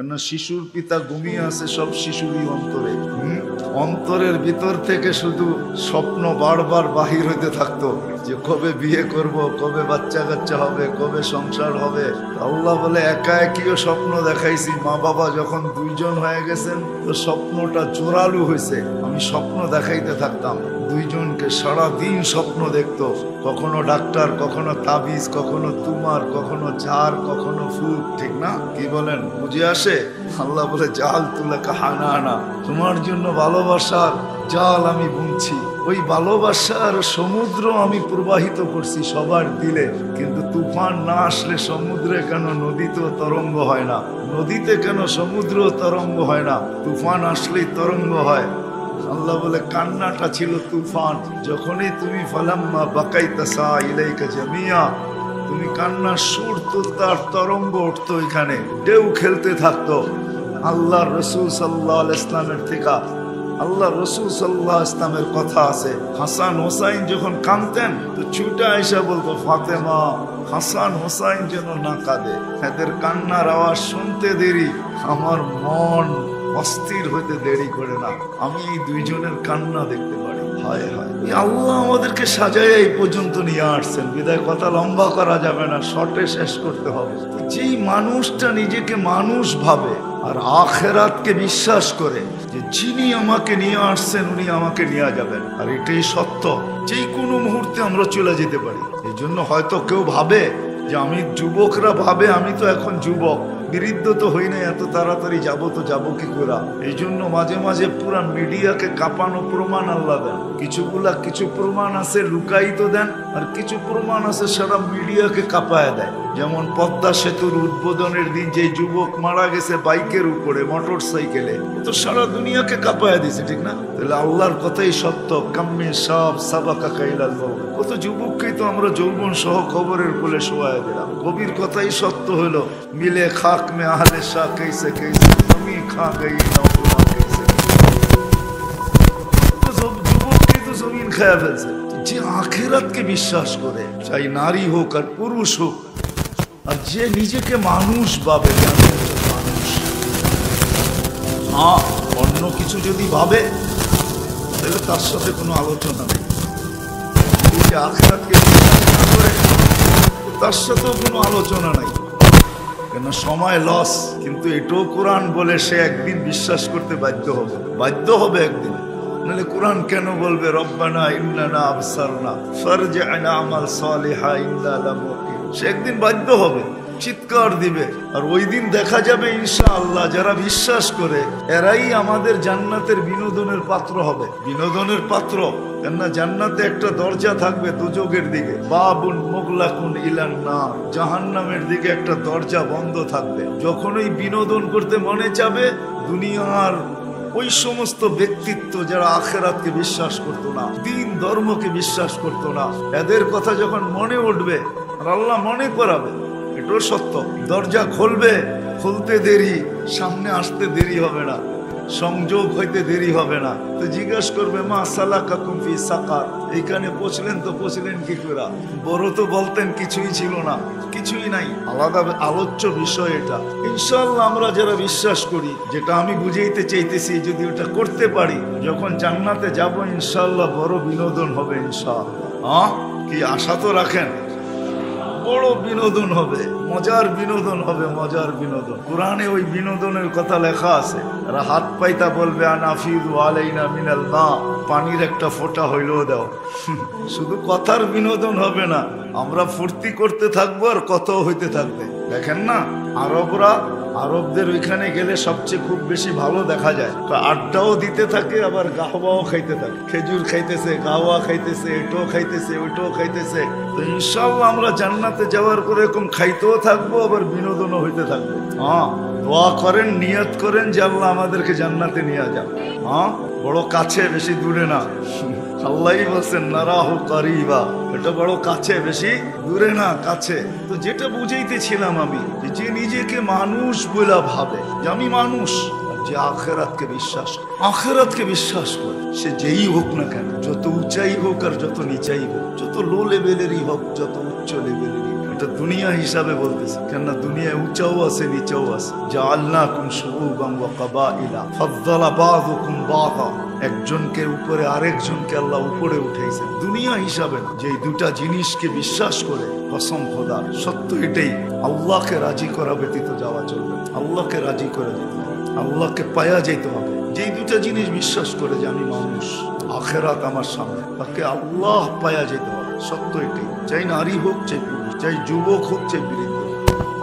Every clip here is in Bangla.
কেননা শিশুর পিতা ঘুমিয়ে আছে সব শিশুরই অন্তরে। অন্তরের ভিতর থেকে শুধু স্বপ্ন বারবার বাহির হইতে থাকতো যে কবে বিয়ে করব, কবে বাচ্চা কাচ্চা হবে, কবে সংসার হবে। আল্লাহ বলে একা একইও স্বপ্ন দেখাইছি, মা বাবা যখন দুইজন হয়ে গেছেন তো স্বপ্নটা জোরালু হয়েছে। আমি স্বপ্ন দেখাইতে থাকতাম দুইজনকে, সারাদিন স্বপ্ন দেখতো, কখনো ডাক্তার, কখনো তাবিজ, কখনো তুমার, কখনো ঝাড়, কখনো ফুল। ঠিক না? কি বলেন? বুঝে আসে? আল্লাহ বলে জাল তুলা কাহানা আনা, তোমার জন্য ভালোবাসার জাল আমি বুনছি। ওই ভালোবাসার সমুদ্র আমি প্রবাহিত করছি সবার দিলে, কিন্তু তুফান না আসলে সমুদ্রে কেন নদীতেও তরঙ্গ হয় না? নদীতে কেন সমুদ্র তরঙ্গ হয় না? তুফান আসলেই তরঙ্গ হয়। আল্লাহ বলে কান্নাটা ছিল তুফান। যখনই তুমি ফালাম্মা বাকাইতাসা ইলাইকা জামিয়া, তুমি কান্নার সুর তুলতে আর তরঙ্গ উঠতো, এখানে ঢেউ খেলতে থাকতো। আল্লাহ রসুল সাল্লাল্লাহু আলাইহি ইসলামের থেকে আল্লাহ রসুল সাল্লাল্লাহু আলাইহি ইসলামের কথা আছে, হাসান হোসাইন যখন কাঁদতেন তো ছুটে আইসা বলতো, ফাতেমা হাসান হোসাইন যেন না কাঁদে, এদের কান্নার আওয়াজ শুনতে দেরি, আমার মন অস্থির হইতে দেরি করে না, আমি এই দুইজনের কান্না দেখতে পারি। হায় হায়, আল্লাহ আমাদেরকে সাজায় এই পর্যন্ত নিয়ে আসছেন, বিদায় কথা লম্বা করা যাবে না, শর্টে শেষ করতে হবে। যেই মানুষটা নিজেকে মানুষ ভাবে আর আখেরাতকে বিশ্বাস করে যে যিনি আমাকে নিয়ে আসছেন উনি আমাকে নিয়ে যাবেন, আর এটাই সত্য, যেই কোনো মুহূর্তে আমরা চলে যেতে পারি। এই জন্য হয়তো কেউ ভাবে যে আমি, যুবকরা ভাবে আমি তো এখন যুবক, বৃদ্ধ তো হই না, এত তাড়াতাড়ি যাবো তো যাবো কি করে। এই জন্য মাঝে মাঝে পুরা মিডিয়াকে কাঁপানো প্রমাণ আল্লাহ দেন। কিছু প্রমাণ আছে লুকায়িত দেন, আর কিছু প্রমাণ আছে সারা মিডিয়াকে কাঁপায় দেয়। যেমন পদ্মা সেতুর উদ্বোধনের দিন যে যুবক মারা গেছে বাইকের উপরে, মোটর সাইকেলে, তো সারা দুনিয়াকে কাঁপায় দিছে। ঠিক না? তাহলে আল্লাহর কথাই সত্য, কাম্মে সব সাবাকা কাইলাল মাউত, কত যুবককেই তো আমরা যৌবন সহ খবরের কোলে শোয়ায় দিলাম। কবির কথাই সত্য হলো, মিলে খাক মে আহলে শাহ कैसे कैसे তুমি খা গই নওমা कैसे, তো সব যুবককে তো জমিন খায়া ফেলছে। যে আখিরাতকে বিশ্বাস করে, চাই নারী হোক আর পুরুষ হোক, আর যে নিজেকে মানুষ ভাবে, মানুষ, হ্যাঁ অন্য কিছু যদি ভাবে তাহলে তার সাথে কোনো আলোচনা নেই। যে আখিরাতকে বিশ্বাস না করে তার সাথেও কোনো আলোচনা নাই, কেন সময় লস। কিন্তু এটাও কোরআন বলে সে একদিন বিশ্বাস করতে বাধ্য হবে একদিন, নাহলে কোরআন কেন বলবে রব্বানা ইন্নানা আবসারনা ফারজি'না আমাল সালিহা ইন্না লামুকিন। সে একদিন বাধ্য হবে, চিৎকার দিবে, আর ওই দিন দেখা যাবে ইনশাআল্লাহ যারা বিশ্বাস করে এরাই আমাদের জান্নাতের বিনোদনের পাত্র হবে। বিনোদনের পাত্র, কেননা জান্নাতে একটা দরজা থাকবে দোজখের দিকে, বাবুন মুগলাকুন ইলান নার, জাহান্নামের দিকে একটা দরজা বন্ধ থাকবে। যখন ওই বিনোদন করতে মনে চাবে, দুনিয়ার ওই সমস্ত ব্যক্তিত্ব যারা আখিরাতকে বিশ্বাস করতো না, দ্বীন ধর্মকে বিশ্বাস করতো না, এদের কথা যখন মনে উঠবে আর আল্লাহ মনে করাবে, এটাও সত্য, দরজা খুলবে, খুলতে দেরি, সামনে আসতে দেরি হবে না, সংযোগ হইতে দেরি হবে না। তো জিজ্ঞাসা করবে মা সালাকাকুম ফি সাকার, এইখানে পৌঁছলেন কি করে? বড় তো বলতেন কিছুই ছিল না, কিছুই নাই, আলাদা আলোচ্য বিষয় এটা। ইনশাআল্লাহ আমরা যারা বিশ্বাস করি, যেটা আমি বুঝাইতে চাইতেছি, যদি ওটা করতে পারি, যখন জান্নাতে যাব ইনশাআল্লাহ বড় বিনোদন হবে ইনশাআল্লাহ। কি আশা তো রাখেন? বড় বিনোদন হবে, মজার বিনোদন হবে, মজার বিনোদন। কোরআনে ওই বিনোদনের কথা লেখা আছে, আর হাত পাইতা বলবে আনাফিদু আলাইনা মিনাল মা, পানির একটা ফোঁটা হইলেও দাও। শুধু কথার বিনোদন হবে না, আমরা ফুর্তি করতে থাকবো আর কথাও হইতে থাকবে। দেখেন না আরবদের ওইখানে গেলে সবচেয়ে খুব বেশি ভালো দেখা যায়, তো আড্ডাও দিতে থাকে, আবার গাহওয়াও খাইতে থাকে, খেজুর খাইতেছে, গাহওয়া খাইতেছে, এটাও খাইতেছে, ওইটাও খাইতেছে। তো ইনশাআল্লাহ আমরা জান্নাতে যাওয়ার পরে এরকম খাইতেও থাকবো, আবার বিনোদনও হইতে থাকবে। দোয়া করেন, নিয়ত করেন যে আল্লাহ আমাদেরকে জান্নাতে নিয়ে যান। বড় কাছে, বেশি দূরে না। আল্লাহই বলছেন নারাহু কারিবা, এটা বড় কাছে, বেশি দূরে না, কাছে। তো যেটা বুঝাইতেছিলাম আমি, যে নিজেকে মানুষ বলে ভাবে যে আমি মানুষ, যে আখিরাতকে বিশ্বাস করে, সে যেই হোক না কেন, যত উঁচাই হোক আর যত নিচাই হোক, যত লো লেভেলেরই হোক, যত উচ্চ লেভেলেরই, এটা দুনিয়া হিসাবে বলতেছে, কেননা দুনিয়ায় উঁচাও আছে নিচাও আছে। জাআলনাকুম শুউবান ওয়া কাবাইলা ফাদ্দালা বাযুকুম বাযা, একজনকে উপরে আরেকজনকে আল্লাহ উপরে উঠাইছেন, দুনিয়া হিসাবে না। যে দুটা জিনিসকে বিশ্বাস করে, কসম খোদা সত্য এটাই, আল্লাহকে রাজি করা ব্যতীত যাওয়া চলবে। আল্লাহকে রাজি করে যেতে হবে, আল্লাহকে পায়া যেতে হবে। যেই দুটা জিনিস বিশ্বাস করে যে আমি মানুষ, আখেরাত আমার সামনে, তাকে আল্লাহ পায়া যেতে হবে। সত্য এটাই, চাই নারী হোক চাই পুরুষ, চাই যুবক হোক চাই বৃদ্ধ,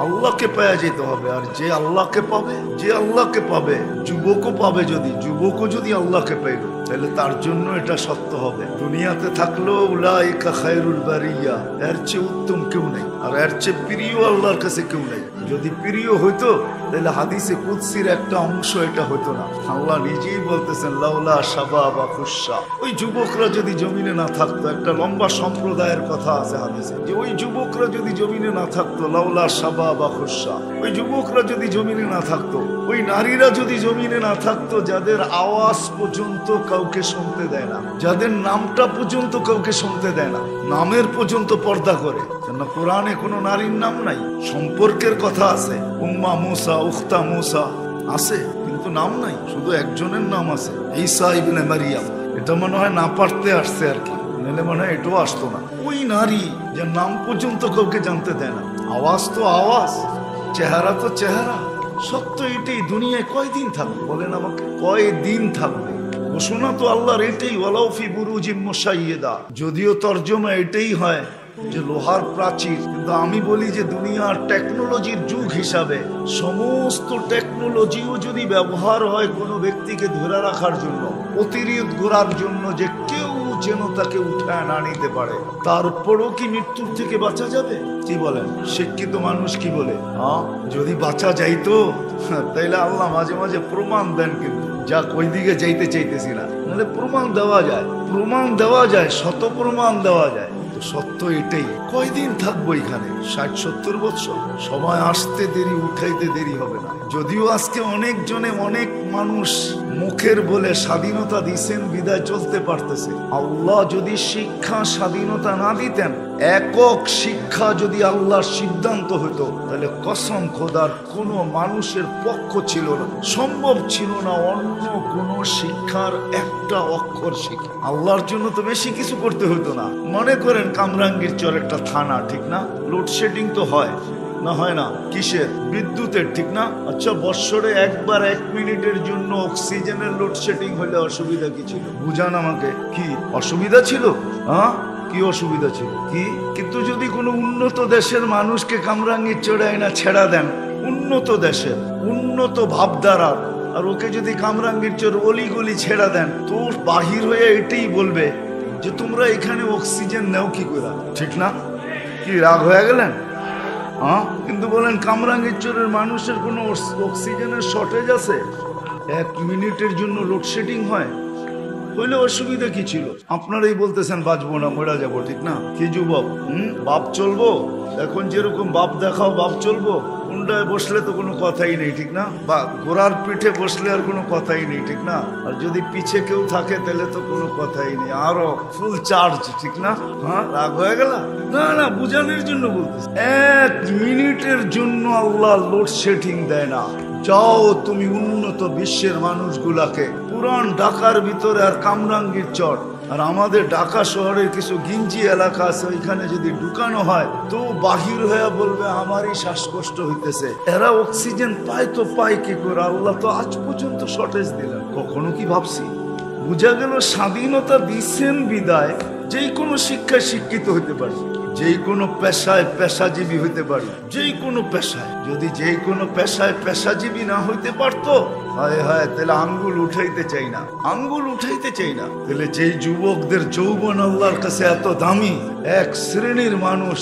আল্লাহকে পায়া যেতে হবে। আর যে আল্লাহকে পাবে, যে আল্লাহকে পাবে, যুবকও পাবে। যদি যুবকও যদি আল্লাহকে পাইল, তাহলে তার জন্য এটা সত্য হবে। দুনিয়াতে থাকলেও উলাইকা খায়রুল বারিয়া, এর চেয়ে উত্তম কেউ নেই, আর এর চেয়ে প্রিয় আল্লাহর কাছে কেউ নেই। যদি প্রিয় হইতো তাহলে হাদিসে কুদসির একটা অংশ এটা হইতো না। আল্লাহ নিজেই বলতেছেন লাউলা শাবাবা খুশা, ওই যুবকরা যদি জমিনে না থাকতো, একটা লম্বা সম্প্রদায়ের কথা আছে হাদিসে, যে ওই যুবকরা যদি জমিনে না থাকতো, লাউলা শাবাবা খুশা, ওই যুবকরা যদি জমিনে না থাকতো, ওই নারীরা যদি জমিনে না থাকতো, যাদের আওয়াজ পর্যন্ত কাউকে শুনতে দেয় না, যাদের নামটা পর্যন্ত কাউকে শুনতে দেয় না, নামের পর্যন্ত পর্দা করে। কোরআনে কোনো নারীর নাম নাই, সম্পর্কের কথা আছে, উম্মা মুসা, উখতা মুসা আছে, কিন্তু নাম নাই, শুধু একজনের নাম আছে, ঈসা ইবনে মারিয়াম। এটা মনে হয় না পারতে আসছে আর কি, নাহলে মনে হয় এটাও আসতো না। ওই নারী যে নাম পর্যন্ত কাউকে জানতে দেয় না, আওয়াজ তো আওয়াজ, চেহারা তো চেহারা। সত্য এটাই, দুনিয়ায় কয়দিন থাকবে বলেন আমাকে, কয়দিন থাকবে? ঘোষণা তো আল্লাহর এটাই, ওয়ালাউ ফি বুরুজিম মুশাইয়্যিদা, যদিও তরজমা এটাই হয় যে লোহার প্রাচীর, কিন্তু আমি বলি যে দুনিয়ার টেকনোলজির যুগ হিসাবে সমস্ত টেকনোলজিও যদি ব্যবহার হয় কোনো ব্যক্তিকে ধরে রাখার জন্য, প্রতিরোধ করার জন্য, যে কেউ যেন তাকে উঠায় না নিতে পারে, তারপরও কি মৃত্যুর থেকে বাঁচা যাবে? কি বলেন? শিক্ষিত মানুষ কি বলে, যদি বাঁচা যাইতো তাইলে আল্লাহ মাঝে মাঝে প্রমাণ দেন, কিন্তু যা ওই দিকে যাইতে চাইতেছি না, নাহলে প্রমাণ দেওয়া যায়, প্রমাণ দেওয়া যায়, শত প্রমাণ দেওয়া যায়। সত্য এটাই, কয়দিন থাকবো এখানে? 60-70 বছর। সময় আসতে দেরি, উঠাইতে দেরি হবে না। যদিও আজকে অনেক জনে, অনেক মানুষ মুখের বলে স্বাধীনতা দিছেন বিদায় চলতে পারতেছে। আল্লাহ যদি শিক্ষা স্বাধীনতা না দিতেন, একক শিক্ষা যদি আল্লাহর সিদ্ধান্ত হতো, তাহলে কসম খোদার কোন মানুষের পক্ষ ছিল না, সম্ভব ছিল না অন্য কোন শিক্ষার একটা অক্ষর শিখা। আল্লাহর জন্য তো বেশি কিছু করতে হতো না। মনে করেন কামরাঙ্গীর চর একটা থানা, ঠিক না? লোডশেডিং তো হয় না, হয় না? কিসের? বিদ্যুতের, ঠিক না? আচ্ছা, বৎসরে একবার 1 মিনিটের জন্য অক্সিজেনের লোডশেডিং হলে অসুবিধা কি ছিল? বুঝান আমাকে, কি অসুবিধা ছিল? কি অসুবিধা ছিল? কি? কিন্তু যদি কোনো উন্নত দেশের মানুষকে কামরাঙ্গীর চড়ায় না ছেড়া দেন, উন্নত দেশের, উন্নত ভাবধারার, আর ওকে যদি কামরাঙ্গীর চোর অলিগলি ছেড়া দেন, তো বাহির হয়ে এটাই বলবে যে তোমরা এখানে অক্সিজেন নেও কি করে, ঠিক না? কি রাগ হয়ে গেলেন? কিন্তু বলেন কামরাঙ্গীর চোরের মানুষের কোনো অক্সিজেনের শর্টেজ আছে? 1 মিনিটের জন্য লোডশেডিং হয়, হইলে অসুবিধা কি ছিল? আপনারাই বলতেছেন বাঁচবো না, মরা যাবো, ঠিক না? কি যুবক, বাপ চলবো? এখন যেরকম বাপ দেখাও বাপ চলবো? উন্ডায় বসলে তো কোনো কথাই নেই, ঠিক না? বা ঘোড়ার পিঠে বসলে আর কোনো কথাই নেই, ঠিক না? আর যদি পিছে কেউ থাকে তাহলে তো কোনো কথাই নেই, আরো ফুল চার্জ, ঠিক না? রাগ হয়ে গেল? না না, বুঝানোর জন্য বলতেছি। 1 মিনিটের জন্য আল্লাহ লোডশেডিং দেয় না। যাও তুমি উন্নত বিশ্বের মানুষগুলাকে, পুরান ঢাকার ভিতরে আর কামরাঙ্গীর চর আর আমাদের ঢাকা শহরের কিছু গিঞ্জি এলাকা আছে, ওইখানে যদি ঢুকানো হয় তো বাহির হয়ে বলবে আমারই শ্বাসকষ্ট হইতেছে। এরা অক্সিজেন পায় তো পায় কি করে? আল্লাহ তো আজ পর্যন্ত শর্টেজ দিলেন। কখনো কি ভাবছি? বুঝা গেল স্বাধীনতা দিচ্ছেন বিদায় যেই কোনো শিক্ষায় শিক্ষিত হইতে পারি, যেই কোনো পেশায় পেশাজীবী হইতে পারি, যেই কোনো পেশায়। যদি যেই কোনো পেশায় পেশাজীবী না হইতে পারতো, হায় হায়, তাহলে আঙ্গুল উঠাইতে চাই না, আঙ্গুল উঠাইতে চাই না। তাহলে যেই যুবকদের যৌবন আল্লাহর কাছে এত দামি, এক শ্রেণীর মানুষ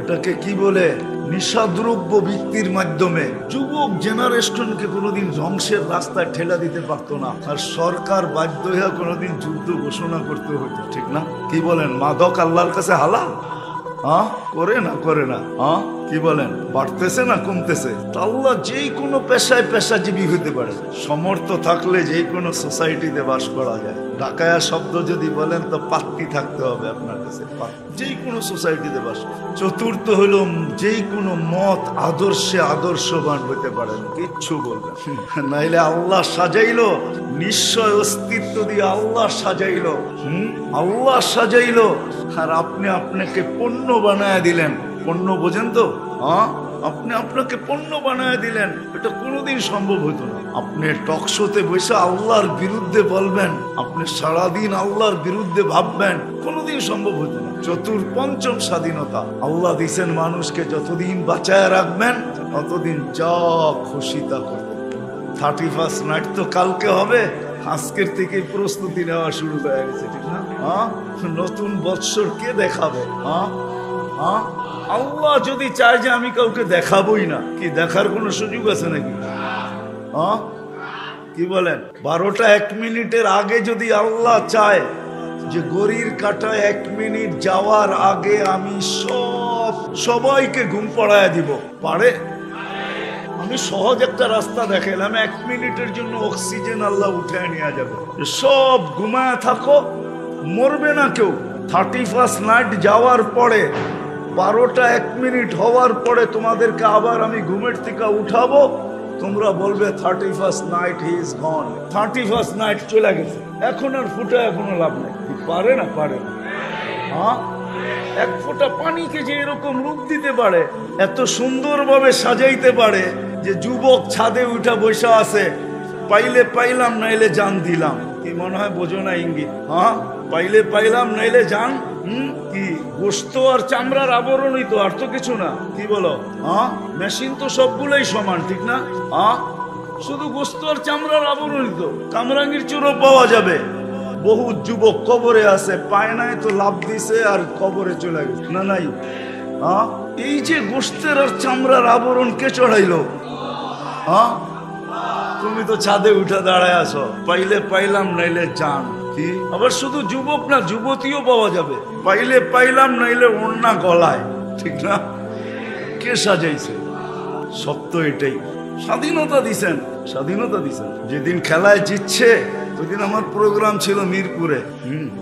এটাকে কি বলে, নিশাদ্রব্য বিক্রির মাধ্যমে যুবক জেনারেশনকে কোনোদিন ধ্বংসের রাস্তায় ঠেলা দিতে পারতো না, আর সরকার বাধ্য হয়ে কোনোদিন যুদ্ধ ঘোষণা করতে হতো, ঠিক না? কি বলেন? মাদক আল্লাহর কাছে হালাল? করে না, করে না। কি বলেন, বাড়তেছে না কমতেছে? আল্লাহ যেই কোনো পেশায় পেশাজীবী হতে পারে, সমর্থ থাকলে যে কোনো সোসাইটিতে বাস করা যায়। ডাকায়া শব্দ যদি বলেন তো পাত্তি থাকতে হবে আপনার কাছে, যেই কোনো সোসাইটিতে বাস। চতুর্থ হলো যেই কোনো মত আদর্শে আদর্শবান হতে পারেন, কিচ্ছু বলবেন নাইলে আল্লাহ সাজাইলো, নিশ্চয় অস্তিত্ব দিয়ে আল্লাহ সাজাইলো, আল্লাহ সাজাইলো, আর আপনি আপনাকে পণ্য বানায় দিলেন। পণ্য বোঝেন তো? হ্যাঁ, আপনি আপনাকে পণ্য বানায় দিলেন, এটা কোনোদিন সম্ভব হতো না। আপনি টকশোতে বসে আল্লাহর বিরুদ্ধে বলবেন, আপনি সারাদিন আল্লাহর বিরুদ্ধে ভাববেন, কোনোদিন সম্ভব হতো না। পঞ্চম স্বাধীনতা আল্লাহ দিছেন মানুষকে, যতদিন বাঁচায় রাখবেন ততদিন যা খুশি তা করবেন। 31st নাইট তো কালকে হবে, আজকের থেকে প্রস্তুতি নেওয়া শুরু হয়ে গেছে, ঠিক না? হ্যাঁ, নতুন বৎসর কে দেখাবে? হ্যাঁ, আল্লাহ যদি চায় যে আমি কাউকে দেখাবোই না, কি দেখার কোনো সুযোগ আছে নাকি? হ্যাঁ, কি বলেন? 12টা 1 মিনিটের আগে যদি আল্লাহ চায় যে ঘড়ির কাঁটা 1 মিনিট যাওয়ার আগে আমি সবাইকে ঘুম পড়ায় দিব, পারে? আমি সহজ একটা রাস্তা দেখালাম, 1 মিনিটের জন্য অক্সিজেন আল্লাহ উঠায় নিয়ে যাবে, সব ঘুমায় থাকো, মরবে না কেউ। 31st নাইট যাওয়ার পরে 12টা 1 মিনিট হওয়ার পরে তোমাদেরকে আবার আমি ঘুমের থেকে উঠাবো, তোমরা বলবে 31st night he is gone, 31st night চলে গেছে, এখন আর ফুটা এখনো লাভ নেই। পারে না? পারে না? হ্যাঁ, এক ফোঁটা পানিকে যে এরকম রূপ দিতে পারে, এত সুন্দরভাবে সাজাইতে পারে যে যুবক ছাদে উঠা বসে আছে, পাইলে পাইলাম নাইলে জান দিলাম। কি মনে হয় বোঝো না ইঙ্গিত? হ্যাঁ, পাইলে পাইলাম নাইলে জান। কি গোস্ত আর চামড়ার আবরণই তো, আর তো কিছু না। কি বলো? হ্যাঁ, মেশিন তো সবগুলোই সমান, ঠিক না? হ্যাঁ, শুধু গোস্ত আর চামড়ার আবরণই তো। কামরাঙ্গীর চুরো পাওয়া যাবে। বহু যুবক কবরে আছে, পায় নাই তো লাভ দিছে আর কবরে চলে গেছে, না নাই? হ্যাঁ, এই যে গোস্তের আর চামড়ার আবরণ কে চড়াইলো? হ্যাঁ, তুমি তো ছাদে উঠে দাঁড়ায় আছো, পাইলে পাইলাম নাইলে জান। কি আবার শুধু যুবক না, যুবতীও পাওয়া যাবে, পাইলে পাইলাম নাইলে ওড়না গলায়, ঠিক না? কে সাজাইছে? সত্য এটাই। স্বাধীনতা দিছেন, স্বাধীনতা দিছেন। যেদিন খেলায় জিতছে ওইদিন আমার প্রোগ্রাম ছিল মিরপুরে,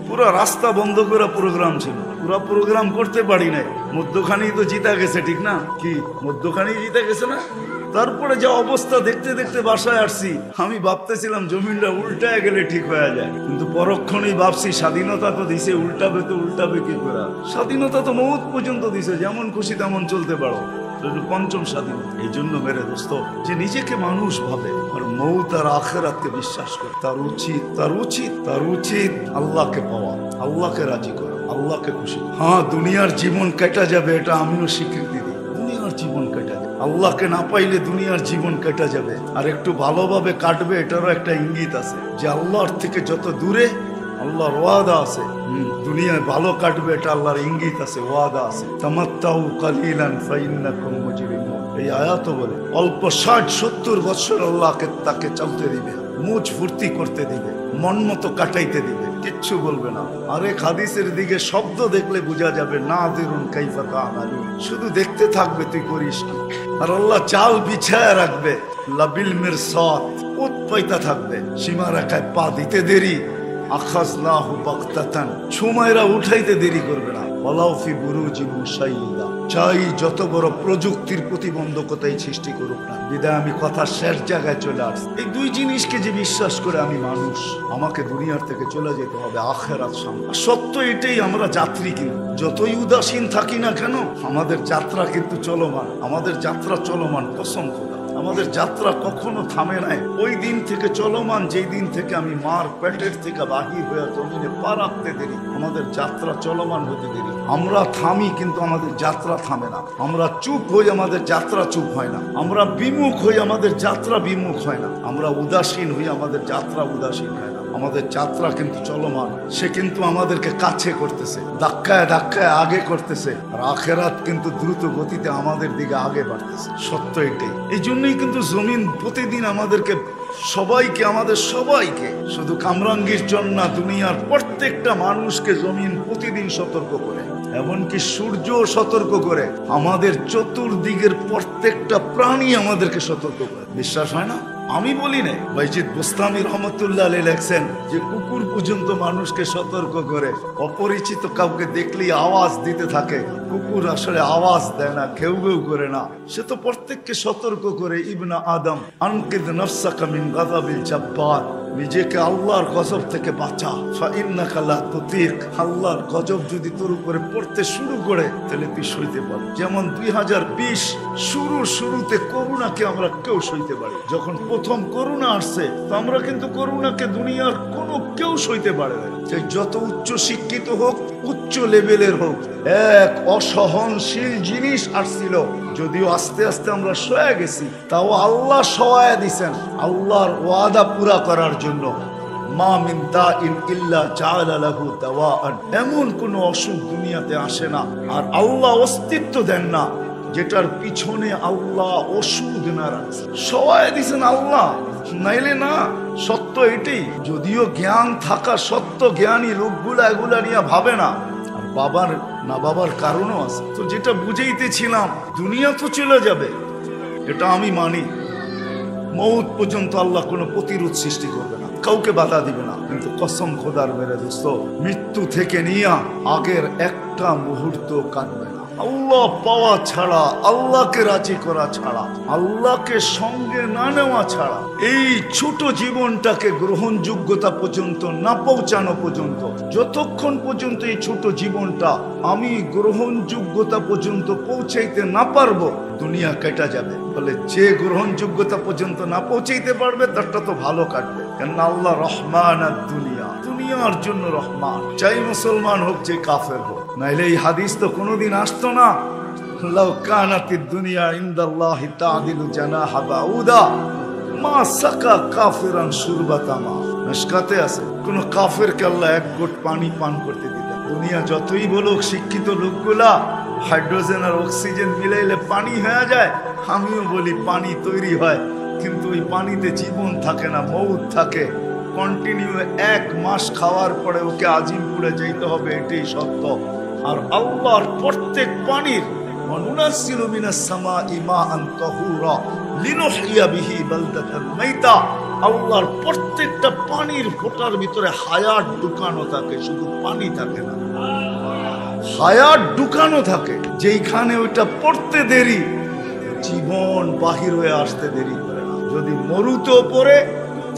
পুরো রাস্তা বন্ধ করে প্রোগ্রাম ছিল, পুরো প্রোগ্রাম করতে পারি নাই। মধ্যখানেই তো জিতা গেছে, ঠিক না? কি মধ্যখানেই জিতা গেছে না? তারপরে যা অবস্থা দেখতে দেখতে বাসায় আসছি, আমি ভাবতেছিলাম জমিনটা উল্টায় গেলে ঠিক হয়ে যায়, কিন্তু পরক্ষণেই ভাবছি স্বাধীনতা তো দিছে, উল্টাবে তো উল্টাবে কি করে? স্বাধীনতা তো মৌত পর্যন্ত দিছে, যেমন খুশি তেমন চলতে পারো। পঞ্চম স্বাধীনতা। এই জন্য মেরে দোস্ত, যে নিজেকে মানুষ ভাবে আর মৌত আর আখিরাতকে বিশ্বাস করে, তার উচিত আল্লাহকে পাওয়া, আল্লাহকে রাজি করা, আল্লাহকে খুশি। হ্যাঁ, দুনিয়ার জীবন কেটে যাবে, এটা আমিও স্বীকৃতি দিই। দুনিয়ার জীবন কেটে যাবে, আল্লাহকে না পাইলে দুনিয়ার জীবন কেটে যাবে। আর একটু ভালোভাবে কাটবে, এটারও একটা ইঙ্গিত আছে যে আল্লাহর থেকে যত দূরে আল্লাহর ওয়াদা আছে। দুনিয়ায় ভালো কাটবে, এটা আল্লাহর ইঙ্গিত আছে, ওয়াদা আছে। তামাত্তাউ কালিলান ফাইন্নাকুম মুজরিমুন। এই আয়াত বলে অল্প 60-70 বছর আল্লাহকে তাকে চলতে দিবে, মুজ ফুর্তি করতে দিবে, মন মতো কাটাইতে দিবে, কিচ্ছু বলবে না। আরেক হাদিসের দিকে শব্দ দেখলে বোঝা যাবে, নাযিরুন কাইফা তা'মালুন, শুধু দেখতে থাকবে তুই করিস কি। আর আল্লাহ চাল বিছায়া রাখবে, লাবিল মিরসাদ, উৎপাইতা থাকবে, সীমা রেখায় পা দিতে দেরি, আখাযনাহু বাগতাতান, ছুমাইরা উঠাইতে দেরি করবে না। ওয়ালাউ ফি বুরুজিন মুশাইয়্যিদা, চাই যত বড় প্রযুক্তির প্রতিবন্ধকতাই সৃষ্টি করুক না। বিদায় আমি কথা শেষ জায়গায় চলে আসছি। এই দুই জিনিসকে যে বিশ্বাস করে আমি মানুষ, আমাকে দুনিয়ার থেকে চলে যেতে হবে, আখিরাত সামনে। সত্য এটাই, আমরা যাত্রী, কিন্তু যতই উদাসীন থাকি না কেন, আমাদের যাত্রা কিন্তু চলমান, আমাদের যাত্রা চলমান, কসম খোদা। আমাদের যাত্রা কখনো থামে নাই, ওই দিন থেকে চলমান যেই দিন থেকে আমি মার পেটের থেকে বাহির হয়ে জমিনে পা রাখতে দেরি, আমাদের যাত্রা চলমান হতে দেরি। আমরা থামি কিন্তু আমাদের যাত্রা থামে না, আমরা চুপ হই আমাদের যাত্রা চুপ হয় না, আমরা বিমুখ হই আমাদের যাত্রা বিমুখ হয় না, আমরা উদাসীন হই আমাদের যাত্রা উদাসীন হয় না। আমাদের যাত্রা কিন্তু চলমান, সে কিন্তু আমাদেরকে কাছে করতেছে, ধাক্কায় ধাক্কায় আগে করতেছে, আর আখিরাত কিন্তু দ্রুত গতিতে আমাদের দিকে আগে বাড়তেছে। সত্য এটাই। এই জন্যই কিন্তু জমিন প্রতিদিন আমাদেরকে আমাদের সবাইকে, শুধু কামরাঙ্গীর জন্য না, দুনিয়ার প্রত্যেকটা মানুষকে জমিন প্রতিদিন সতর্ক করে। এমনকি সূর্য সতর্ক করে, আমাদের চতুর্দিকের প্রত্যেকটা প্রাণী আমাদেরকে সতর্ক করে। বিশ্বাস হয় না? আমি বলি না, বাইজিদ বুস্তামি রহমতুল্লাহ আলাইহি লেখছেন যে কুকুর পর্যন্ত মানুষকে সতর্ক করে। অপরিচিত কাউকে দেখলেই আওয়াজ দিতে থাকে। কুকুর আসলে আওয়াজ দেয় না, ঘেউ ঘেউ করে না, সে তো প্রত্যেককে সতর্ক করে। ইবনা আদম আনকিদ নাফসাকা মিন গাযাবিল জাব্বার, নিজেকে আল্লাহর গজব থেকে বাঁচা। ফাইন্নাকা লা তুতিক, আল্লাহর গজব যদি তোর উপরে পড়তে শুরু করে তাহলে তুই সইতে পারবি। যেমন 2020 শুরুতে করোনাকে আমরা কেউ সইতে পারি। যখন প্রথম করোনা আসছে তো আমরা কিন্তু করোনাকে দুনিয়ার কোনো কেউ সইতে পারে না। যত উচ্চ শিক্ষিত হোক, উচ্চ লেভেলের হোক, এক অসহনশীল জিনিস আসছিল। যদিও আস্তে আস্তে আমরা সয়ে গেছি, তাও আল্লাহ সহায় দিছেন আল্লাহর ওয়াদা পুরা করার জন্য। মা মিন দাইন ইল্লা জাআলা লাহু দাওয়াআন, এমন কোন অসুখ দুনিয়াতে আসে না আর আল্লাহ অস্তিত্ব দেন না যেটার পিছনে আল্লাহ ওষুধ না রাখছে। সহায় দিছেন আল্লাহ, নাইলে না। সত্য এটাই। যদিও জ্ঞান থাকা সত্য, জ্ঞানী লোকগুলা এগুলা নিয়ে ভাবে না। আর বাবার না বাবার কারণও আছে। তো যেটা বুঝাইতেছিলাম, দুনিয়া তো চলে যাবে, এটা আমি মানি। মৌত পর্যন্ত আল্লাহ কোনো প্রতিরোধ সৃষ্টি করবে না, কাউকে বাধা দিবে না। কিন্তু কসম খোদার মেরে দোস্ত, মৃত্যু থেকে নিয়ে আগের একটা মুহূর্ত কাটবে না। আল্লাহ পাওয়া ছাড়া, আল্লাহকে রাজি করা ছাড়া, আল্লাহকে সঙ্গে না নেওয়া ছাড়া এই ছোট জীবনটাকে গ্রহণযোগ্যতা পর্যন্ত না পৌঁছানো পর্যন্ত, যতক্ষণ পর্যন্ত এই ছোট জীবনটা আমি গ্রহণযোগ্যতা পর্যন্ত পৌঁছাইতে না পারবো, দুনিয়া কেটে যাবে। বলে যে গ্রহণযোগ্যতা পর্যন্ত না পৌঁছাইতে পারবে তারটা তো ভালো কাটবে। কেন আল্লাহ রহমান আর দুনিয়ার জন্য রহমান, চাই মুসলমান হোক যে কাফের হোক। নাইলে এই হাদিস তো কোনোদিন আসতো না। লাউ কানাতিদ দুনিয়া ইনদাল্লাহি তা'দিলু জানাহা বাউদা মা সাকা কাফিরান শুরবাতা মা। মিশকাতে আছে, কোন কাফেরকে আল্লাহ এক ঘট পানি পান করতে দিতেন। দুনিয়া যতই বলুক শিক্ষিত লোকগুলা হাইড্রোজেন আর অক্সিজেন মিলাইলে পানি হয়ে যায়, আমিও বলি পানি তৈরি হয়, কিন্তু ওই পানিতে জীবন থাকে না, মৌত থাকে। কন্টিনিউ 1 মাস খাওয়ার পরে ওকে আজিমপুরে যেতে হবে, এটাই সত্য। আর আল্লাহর প্রত্যেক পানির ওয়ানুনাজ্জিলু মিনাস সামাই মাআন তাহুরা লিনুহইয়া বিহি বালদাতান মাইতা, আল্লাহর প্রত্যেকটা পানির ফোঁটার ভিতরে হায়াত ঢুকানো থাকে, শুধু পানি থাকে না, হায়াত ঢুকানো থাকে। যেইখানে ওইটা পড়তে দেরি, জীবন বাহির হয়ে আসতে দেরি করে না। যদি মরুতেও পড়ে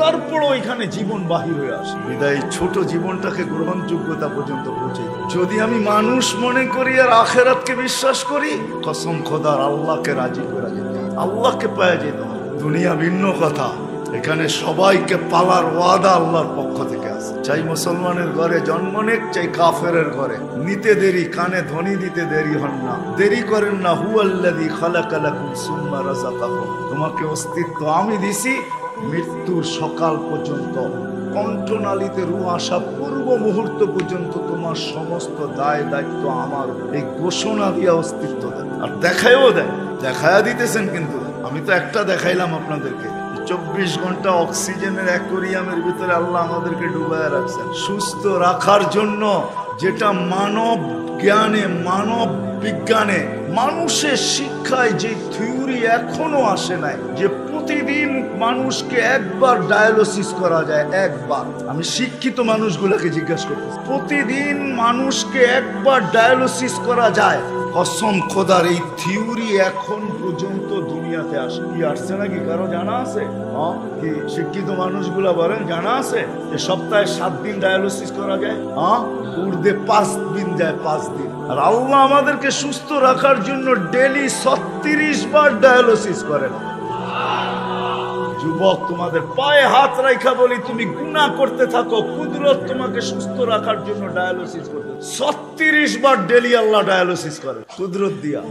তারপর ওইখানে জীবন বাহির হয়ে আসে। বিদায় ছোট জীবনটাকে গ্রহণযোগ্যতা পর্যন্ত পৌঁছে। যদি আমি মানুষ মনে করি আর আখেরাতকে বিশ্বাস করি, কসম খোদার আল্লাহকে রাজি করে যেতে, আল্লাহকে পাওয়া যেত। দুনিয়া ভিন্ন কথা, এখানে সবাইকে পালার ওয়াদা আল্লাহর পক্ষ থেকে আছে। চাই মুসলমানের ঘরে জন্ম নেক, চাই কাফেরের ঘরে। নিতে দেরি, কানে ধ্বনি দিতে দেরি হন না, দেরি করেন না। হুয়াল্লাযী খালাকা লাকুম সুম্মা রাযাকাকুম, তোমাকে অস্তিত্ব আমি দিছি মৃত্যুর সকাল পর্যন্ত, কণ্ঠনালীতে রূহ আসা পূর্ব মুহূর্ত পর্যন্ত তোমার সমস্ত দায় দায়িত্ব আমার। এই ঘোষণা দিয়া অস্তিত্ব দেয় আর দেখায়ও দেয়, দেখায়া দিতেছেন। কিন্তু আমি তো একটা দেখাইলাম আপনাদেরকে, 24 ঘন্টা অক্সিজেনের অ্যাকোয়ারিয়ামের ভিতরে আল্লাহ আমাদেরকে ডুবাইয়া রাখছেন সুস্থ রাখার জন্য। যেটা মানব জ্ঞানে, মানব বিজ্ঞানে, মানুষের শিক্ষায় যে থিওরি এখনো আসে নাই, যে প্রতিদিন মানুষকে একবার ডায়ালিসিস করা যায়। একবার, আমি শিক্ষিত মানুষগুলোকে জিজ্ঞাসা করতেছি, প্রতিদিন মানুষকে একবার ডায়ালিসিস করা যায়। কসম খোদার এই থিওরি এখন পর্যন্ত দুনিয়াতে আসে। কি আসছে নাকি কারো জানা আছে? কি শিক্ষিত মানুষগুলা বলেন জানা আছে যে সপ্তাহে 7 দিন ডায়ালিসিস করা যায়? উর্দে 5 দিন যায়, 5 দিন। আর আল্লাহ আমাদেরকে সুস্থ রাখার জন্য ডেলি 36 বার ডায়ালিসিস করেন। যুবক, তোমাদের পায়ে হাত রাখা বলি, তুমি গুনাহ করতে থাকো, কুদরত তোমাকে সুস্থ রাখার জন্য ডায়ালিসিস করতে 36 বার ডেলি আল্লাহ ডায়ালিসিস করে কুদরত দিয়া।